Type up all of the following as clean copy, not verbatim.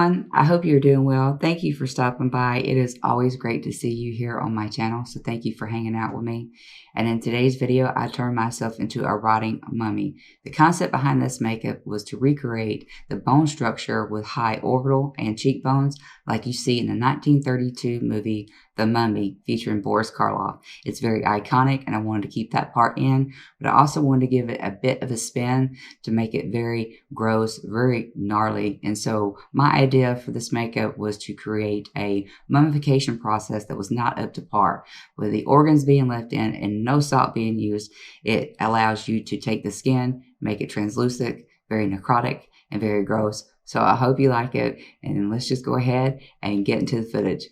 everyone, I hope you're doing well. Thank you for stopping by. It is always great to see you here on my channel, so thank you for hanging out with me. And in today's video, I turned myself into a rotting mummy. The concept behind this makeup was to recreate the bone structure with high orbital and cheekbones like you see in the 1932 movie The Mummy featuring Boris Karloff. It's very iconic and I wanted to keep that part in, but I also wanted to give it a bit of a spin to make it very gross, very gnarly. And so my idea for this makeup was to create a mummification process that was not up to par. With the organs being left in and no salt being used, it allows you to take the skin, make it translucent, very necrotic, and very gross. So I hope you like it, and let's just go ahead and get into the footage.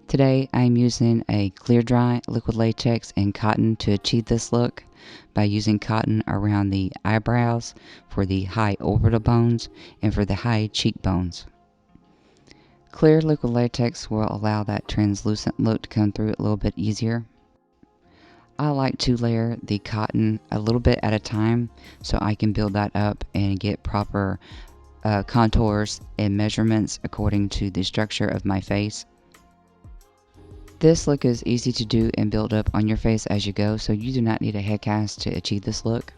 Today I'm using a clear dry liquid latex and cotton to achieve this look by using cotton around the eyebrows for the high orbital bones and for the high cheekbones. Clear liquid latex will allow that translucent look to come through a little bit easier. I like to layer the cotton a little bit at a time so I can build that up and get proper contours and measurements according to the structure of my face. This look is easy to do and build up on your face as you go, so you do not need a head cast to achieve this look.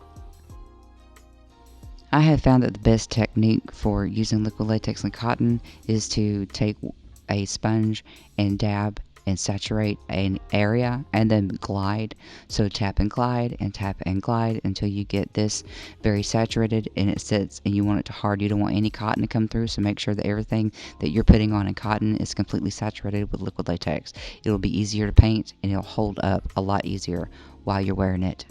I have found that the best technique for using liquid latex and cotton is to take a sponge and dab and saturate an area and then glide. So tap and glide and tap and glide until you get this very saturated and it sits and you want it to hard. You don't want any cotton to come through, so make sure that everything that you're putting on in cotton is completely saturated with liquid latex. It'll be easier to paint and it'll hold up a lot easier while you're wearing it.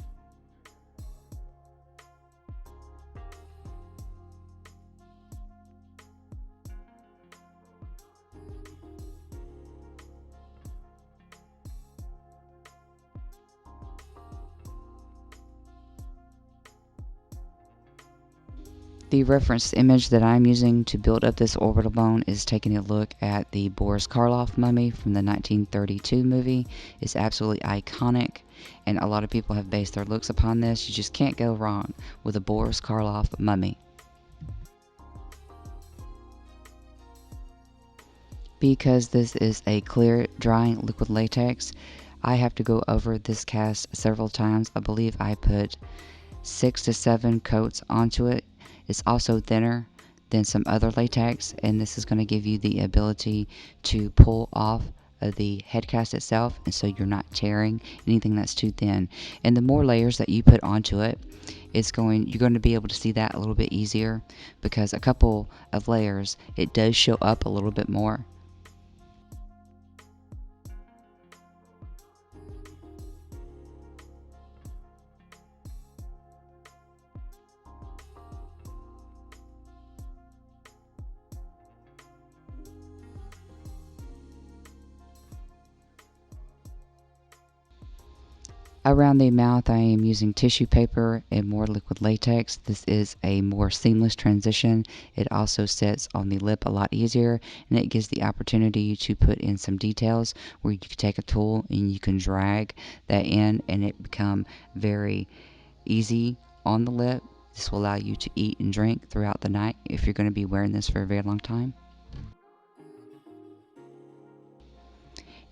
The reference image that I'm using to build up this orbital bone is taking a look at the Boris Karloff mummy from the 1932 movie. It's absolutely iconic, and a lot of people have based their looks upon this. You just can't go wrong with a Boris Karloff mummy. Because this is a clear, drying liquid latex, I have to go over this cast several times. I believe I put 6 to 7 coats onto it. It's also thinner than some other latex, and this is going to give you the ability to pull off the head cast itself, and so you're not tearing anything that's too thin. And the more layers that you put onto it, you're going to be able to see that a little bit easier, because a couple of layers, it does show up a little bit more. Around the mouth, I am using tissue paper and more liquid latex. This is a more seamless transition. It also sits on the lip a lot easier, and it gives the opportunity to put in some details where you can take a tool and you can drag that in and it become very easy on the lip. This will allow you to eat and drink throughout the night if you're going to be wearing this for a very long time.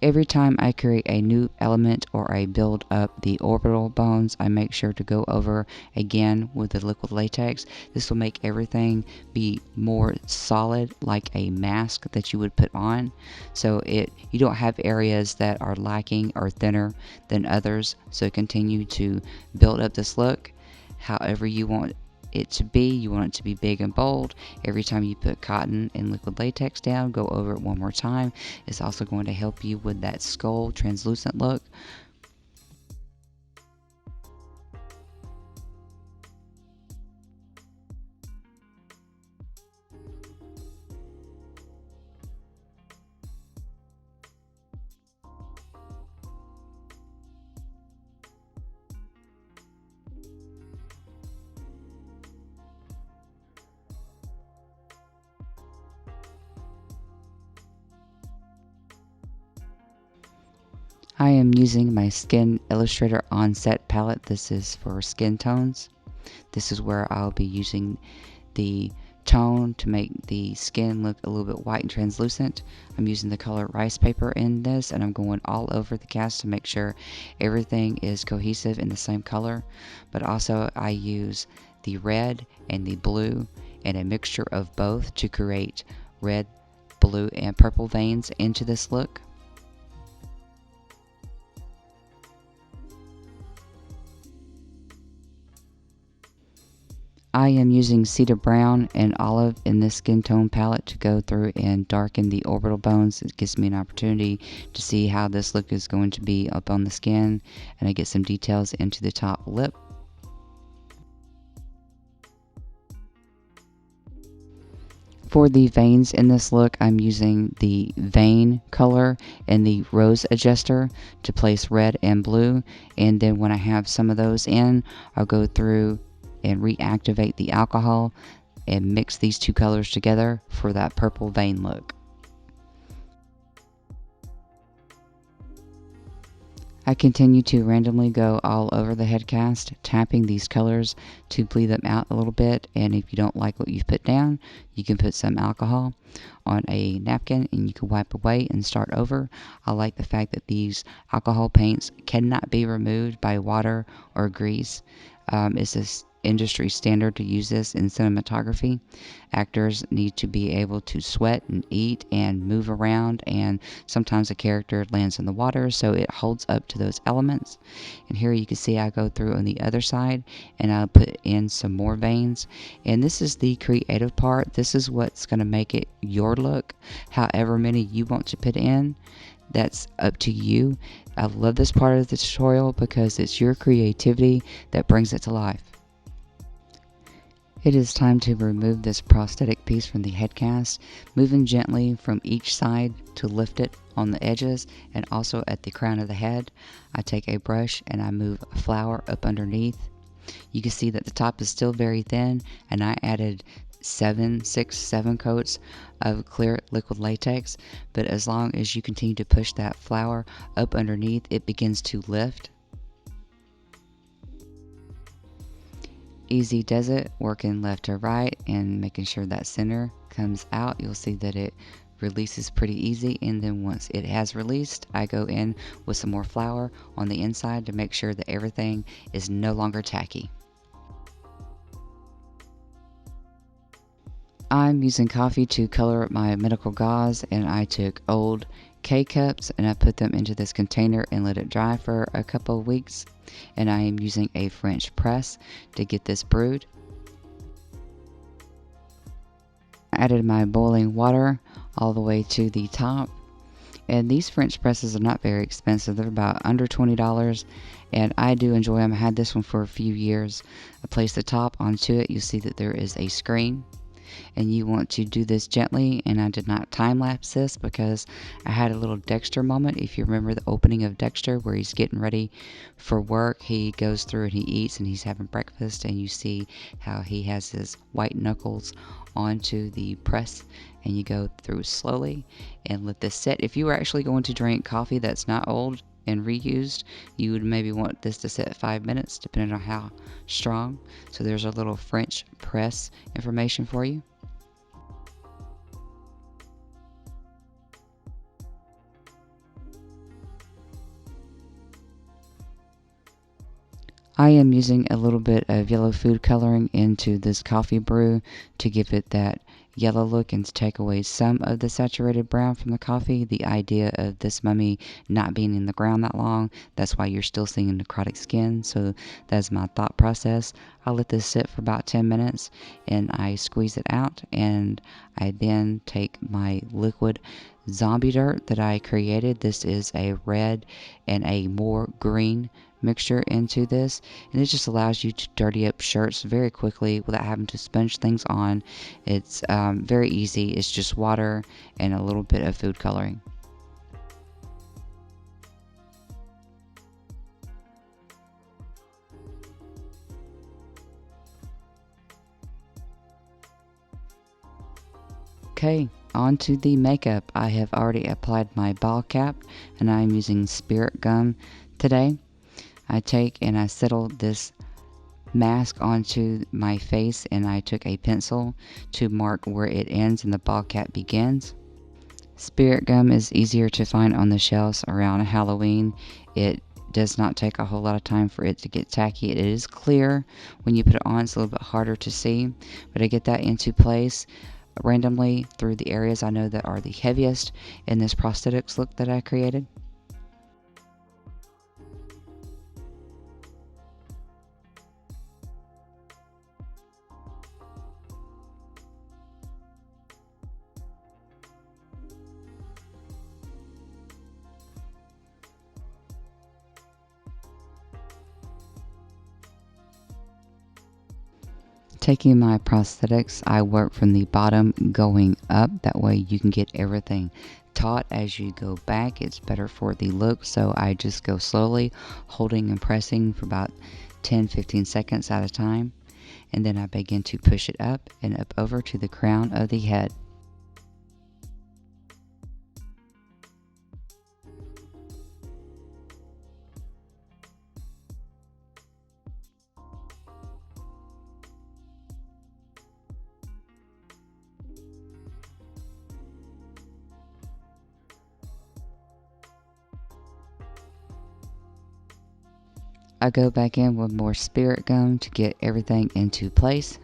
Every time I create a new element or I build up the orbital bones, I make sure to go over again with the liquid latex. This will make everything be more solid, like a mask that you would put on. So you don't have areas that are lacking or thinner than others. So continue to build up this look however you want it to be. You want it to be big and bold. Every time you put cotton and liquid latex down, go over it one more time. It's also going to help you with that skull translucent look. I am using my Skin Illustrator Onset palette. This is for skin tones. This is where I'll be using the tone to make the skin look a little bit white and translucent. I'm using the color rice paper in this, and I'm going all over the cast to make sure everything is cohesive in the same color. But also I use the red and the blue and a mixture of both to create red, blue, and purple veins into this look. I am using Cedar Brown and Olive in this skin tone palette to go through and darken the orbital bones. It gives me an opportunity to see how this look is going to be up on the skin, and I get some details into the top lip. For the veins in this look, I'm using the vein color and the rose adjuster to place red and blue, and then when I have some of those in, I'll go through and reactivate the alcohol and mix these two colors together for that purple vein look. I continue to randomly go all over the head cast, tapping these colors to bleed them out a little bit, and if you don't like what you've put down, you can put some alcohol on a napkin and you can wipe away and start over. I like the fact that these alcohol paints cannot be removed by water or grease. It's this industry standard to use this in cinematography. Actors need to be able to sweat and eat and move around, and sometimes a character lands in the water, so it holds up to those elements. And here you can see I go through on the other side and I'll put in some more veins, and this is the creative part. This is what's going to make it your look. However many you want to put in, that's up to you. I love this part of the tutorial because it's your creativity that brings it to life. It is time to remove this prosthetic piece from the head cast, moving gently from each side to lift it on the edges and also at the crown of the head. I take a brush and I move a flower up underneath. You can see that the top is still very thin, and I added 7 coats of clear liquid latex, but as long as you continue to push that flower up underneath, it begins to lift. Easy does it, working left to right and making sure that center comes out. You'll see that it releases pretty easy, and then once it has released, I go in with some more flour on the inside to make sure that everything is no longer tacky. I'm using coffee to color my medical gauze, and I took old K-cups and I put them into this container and let it dry for a couple of weeks, and I am using a French press to get this brewed. I added my boiling water all the way to the top, and these French presses are not very expensive. They're about under $20, and I do enjoy them. I had this one for a few years. I place the top onto it. You see that there is a screen, and you want to do this gently, and I did not time lapse this because I had a little Dexter moment. If you remember the opening of Dexter where he's getting ready for work, he goes through and he eats and he's having breakfast, and you see how he has his white knuckles onto the press, and you go through slowly and let this sit. If you were actually going to drink coffee that's not old and reused, you would maybe want this to sit 5 minutes depending on how strong. So there's a little French press information for you. I am using a little bit of yellow food coloring into this coffee brew to give it that yellow look and to take away some of the saturated brown from the coffee. The idea of this mummy not being in the ground that long, that's why you're still seeing necrotic skin. So that's my thought process. I'll let this sit for about 10 minutes and I squeeze it out, and I then take my liquid zombie dirt that I created. This is a red and a more green mixture into this, and it just allows you to dirty up shirts very quickly without having to sponge things on. It's very easy. It's just water and a little bit of food coloring. Okay, Onto the makeup. I have already applied my ball cap, and I'm using Spirit gum today. I take and I settle this mask onto my face, and I took a pencil to mark where it ends and the ball cap begins. Spirit gum is easier to find on the shelves around Halloween. It does not take a whole lot of time for it to get tacky. It is clear when you put it on. It's a little bit harder to see, but I get that into place randomly through the areas I know that are the heaviest in this prosthetics look that I created. Taking my prosthetics, I work from the bottom going up. That way you can get everything taut as you go back. It's better for the look, so I just go slowly, holding and pressing for about 10-15 seconds at a time. And then I begin to push it up and up over to the crown of the head. I go back in with more Spirit gum to get everything into place.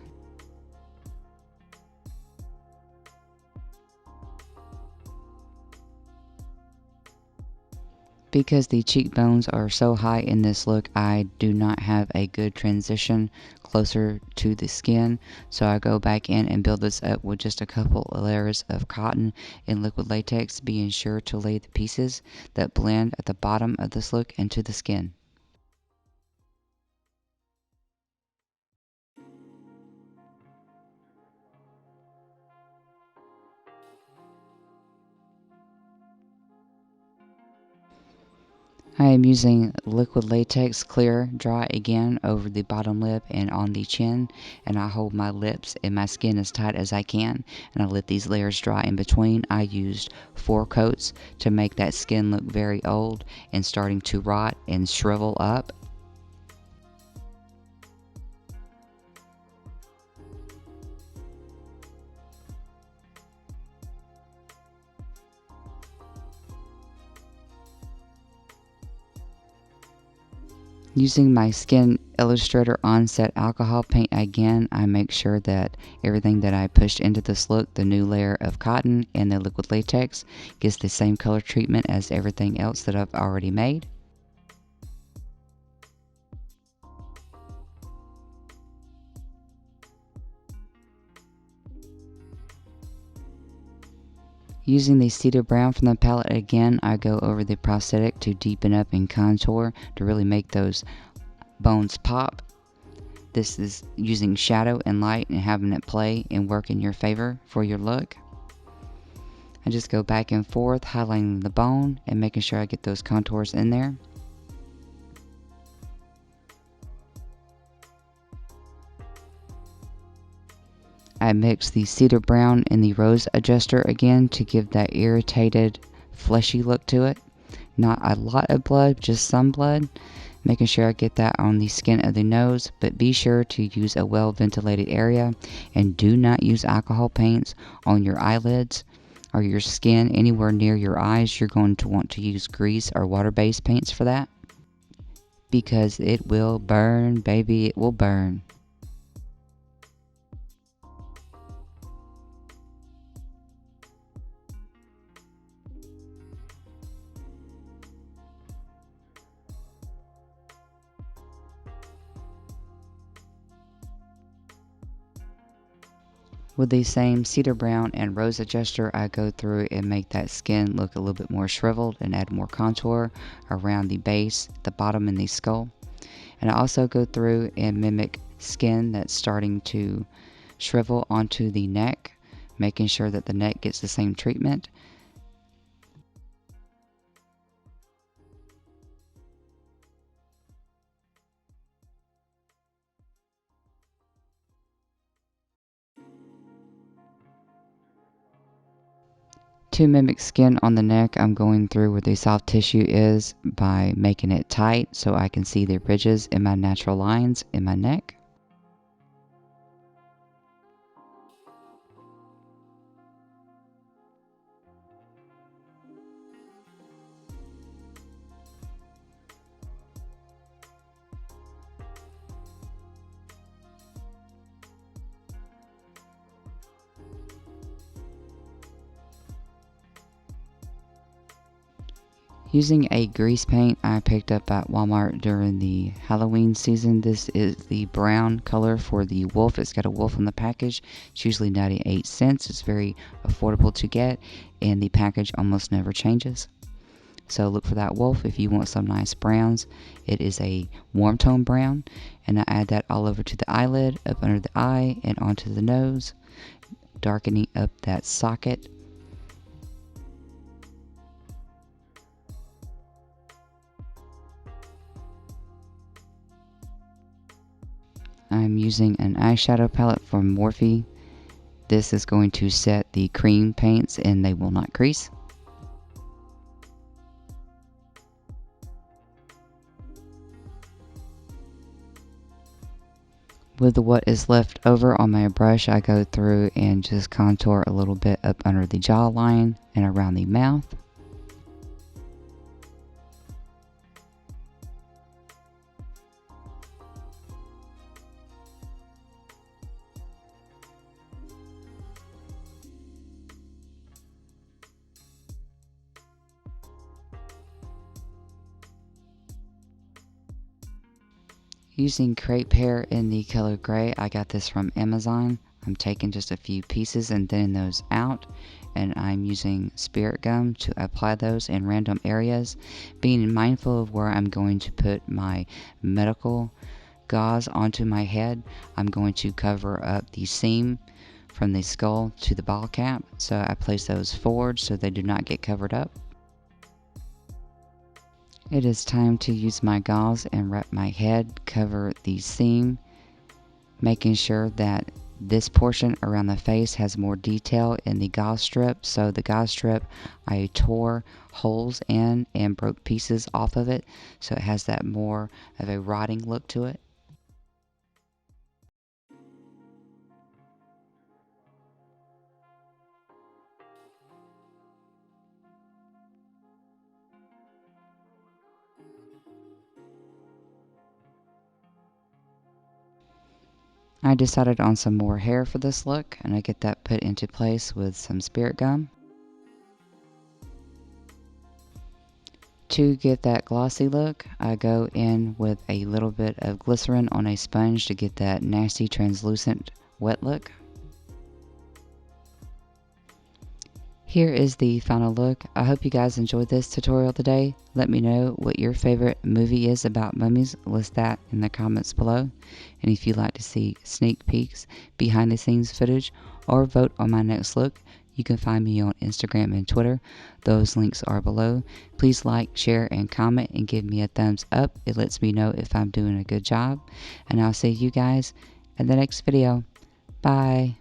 Because the cheekbones are so high in this look, I do not have a good transition closer to the skin, so I go back in and build this up with just a couple of layers of cotton and liquid latex, being sure to lay the pieces that blend at the bottom of this look into the skin. I am using liquid latex clear dry again over the bottom lip and on the chin, and I hold my lips and my skin as tight as I can, and I let these layers dry in between. I used 4 coats to make that skin look very old and starting to rot and shrivel up. Using my Skin Illustrator Onset Alcohol Paint again, I make sure that everything that I pushed into this look, the new layer of cotton and the liquid latex, gets the same color treatment as everything else that I've already made. Using the Cedar Brown from the palette again, I go over the prosthetic to deepen up and contour to really make those bones pop. This is using shadow and light and having it play and work in your favor for your look. I just go back and forth, highlighting the bone and making sure I get those contours in there. I mix the Cedar Brown and the Rose Adjuster again to give that irritated, fleshy look to it. Not a lot of blood, just some blood. Making sure I get that on the skin of the nose, but be sure to use a well ventilated area and do not use alcohol paints on your eyelids or your skin anywhere near your eyes. You're going to want to use grease or water-based paints for that, because it will burn, baby, it will burn. With the same Cedar Brown and Rose Adjuster, I go through and make that skin look a little bit more shriveled and add more contour around the base, the bottom, and the skull. And I also go through and mimic skin that's starting to shrivel onto the neck, making sure that the neck gets the same treatment. To mimic skin on the neck, I'm going through where the soft tissue is by making it tight so I can see the ridges in my natural lines in my neck. Using a grease paint I picked up at Walmart during the Halloween season. This is the brown color for the wolf. It's got a wolf on the package. It's usually 98 cents. It's very affordable to get, and the package almost never changes. So look for that wolf if you want some nice browns. It is a warm tone brown, and I add that all over to the eyelid, up under the eye, and onto the nose, darkening up that socket. I'm using an eyeshadow palette from Morphe. This is going to set the cream paints and they will not crease. With what is left over on my brush, I go through and just contour a little bit up under the jawline and around the mouth. Using crepe hair in the color gray, I got this from Amazon. I'm taking just a few pieces and thinning those out, and I'm using spirit gum to apply those in random areas, being mindful of where I'm going to put my medical gauze onto my head. I'm going to cover up the seam from the skull to the ball cap, so I place those forward so they do not get covered up. It is time to use my gauze and wrap my head, cover the seam, making sure that this portion around the face has more detail in the gauze strip. So the gauze strip, I tore holes in and broke pieces off of it, so it has that more of a rotting look to it. I decided on some more hair for this look, and I get that put into place with some spirit gum. To get that glossy look, I go in with a little bit of glycerin on a sponge to get that nasty translucent wet look. Here is the final look. I hope you guys enjoyed this tutorial today. Let me know what your favorite movie is about mummies. List that in the comments below. And if you'd like to see sneak peeks, behind the scenes footage, or vote on my next look, you can find me on Instagram and Twitter. Those links are below. Please like, share, and comment, and give me a thumbs up. It lets me know if I'm doing a good job. And I'll see you guys in the next video. Bye.